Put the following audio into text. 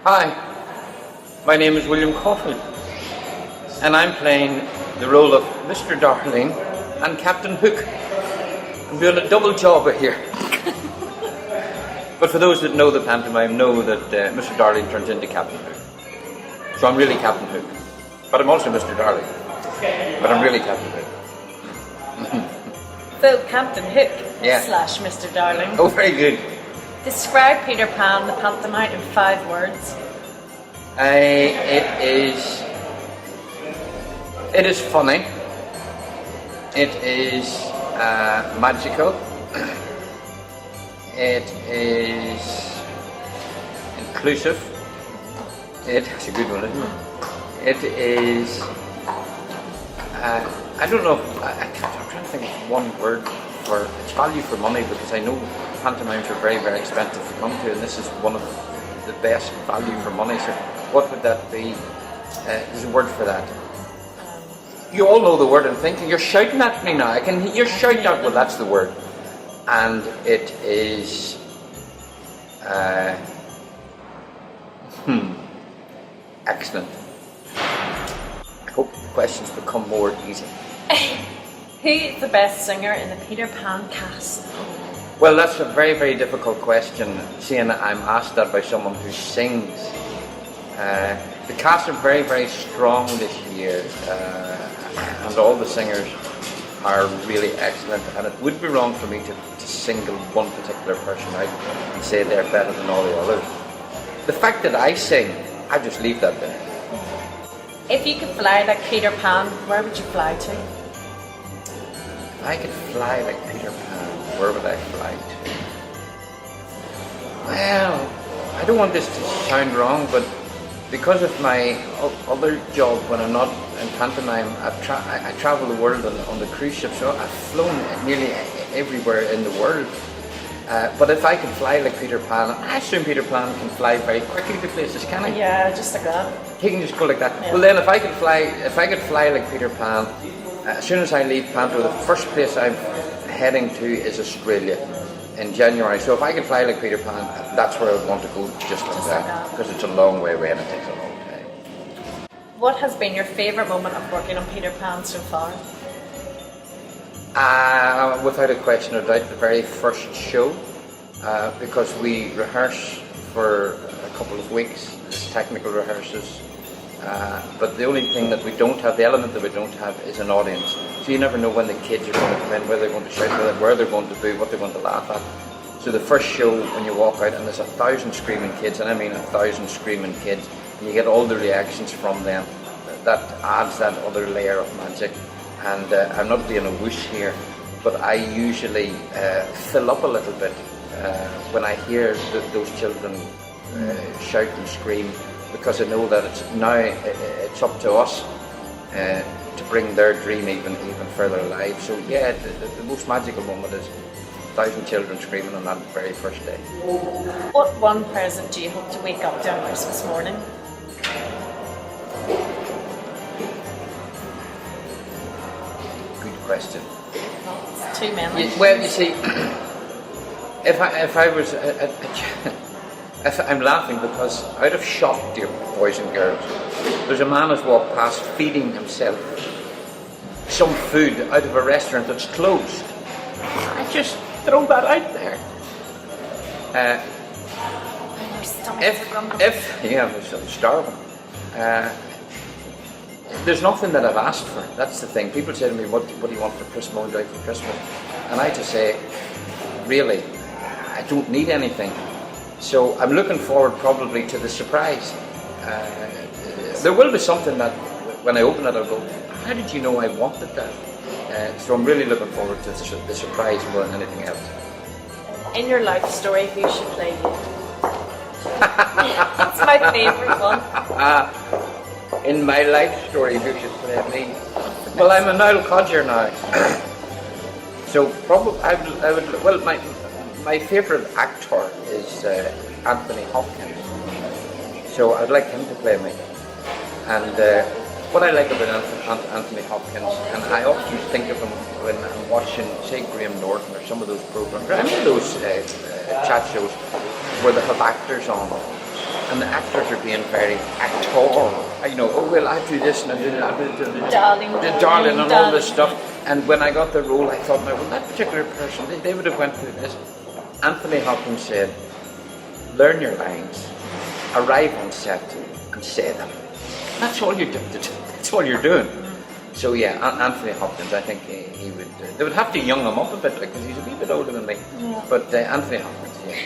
Hi, my name is William Caulfield, and I'm playing the role of Mr. Darling and Captain Hook. I'm doing a double job here. But for those that know the pantomime, know that Mr. Darling turns into Captain Hook. So I'm really Captain Hook. But I'm also Mr. Darling. But I'm really Captain Hook. So, Captain Hook Yeah. slash Mr. Darling. Oh, very good. Describe Peter Pan, the pantomime, in 5 words. It is funny. It is magical. It is inclusive. It's a good one, isn't it? It is. I don't know. I'm trying to think of one word for its value for money, because I know pantomimes are very, very expensive to come to, and this is one of the best value for money. So, what would that be? There's a word for that. You all know the word I'm thinking. You're shouting at me now. You're shouting out. Well, that's the word, and it is. Excellent. I hope the questions become more easy. Who is the best singer in the Peter Pan cast? Well, that's a very, very difficult question, seeing that I'm asked that by someone who sings. The cast are very, very strong this year, and all the singers are really excellent, and it would be wrong for me to single one particular person out and say they're better than all the others. The fact that I sing, I just leave that there. If you could fly like Peter Pan, where would you fly to? If I could fly like Peter Pan, where would I fly to? Well, I don't want this to sound wrong, but because of my other job when I'm not in pantomime, I travel the world on the cruise ship, so I've flown nearly everywhere in the world. But if I can fly like Peter Pan, I assume Peter Pan can fly very quickly to places, can he? Yeah, just like that. He can just go like that. Yeah. Well then, if I could fly like Peter Pan, as soon as I leave Panto, the first place I'm heading to is Australia in January. So if I could fly like Peter Pan, that's where I would want to go, just like that, because it's a long way away and it takes a long time. What has been your favourite moment of working on Peter Pan so far? Without a question of doubt, the very first show, because we rehearse for a couple of weeks, technical rehearsals, but the only thing that we don't have, the element that we don't have, is an audience. So you never know when the kids are going to come in, where they're going to shout, where they're going to boo, what they're going to laugh at. So the first show, when you walk out and there's 1,000 screaming kids, and I mean 1,000 screaming kids, and you get all the reactions from them, that adds that other layer of magic. And I'm not being a whoosh here, but I usually fill up a little bit when I hear those children shout and scream, because I know that it's up to us to bring their dream even further alive. So yeah, the most magical moment is 1,000 children screaming on that very first day. What one present do you hope to wake up to on Christmas morning? Good question. Well, it's too many. Well, you see, if I was I'm laughing because out of shock, dear boys and girls, there's a man who's walked past feeding himself some food out of a restaurant that's closed. I just throw that out there. Your stomach's grumbling. I'm starving. There's nothing that I've asked for. That's the thing. People say to me, what do you want for Christmas? What would you like for Christmas? And I just say, really, I don't need anything. So I'm looking forward probably to the surprise. There will be something that when I open it, I'll go, how did you know I wanted that? So I'm really looking forward to the surprise more than anything else. In your life story, who should play you? It's my favourite one. In my life story, who should play me? Well, I'm a Niall Codger now. So probably I would. Well, my favourite actor is Anthony Hopkins. So I'd like him to play me. And what I like about Anthony Hopkins, and I often think of him when I'm watching, say, Graham Norton or some of those programs, I mean those chat shows where they have actors on. and the actors are being very actor. You know, oh well, I do this and I do that, the darling and all this stuff. And when I got the role, I thought, now, well, that particular person, they would have went through this. Anthony Hopkins said, learn your lines, arrive on set, and say them. That's all you're doing. That's all you're doing. So yeah, Anthony Hopkins, I think he would. They would have to young him up a bit because he's a wee bit older than me. Yeah. But Anthony Hopkins, yeah.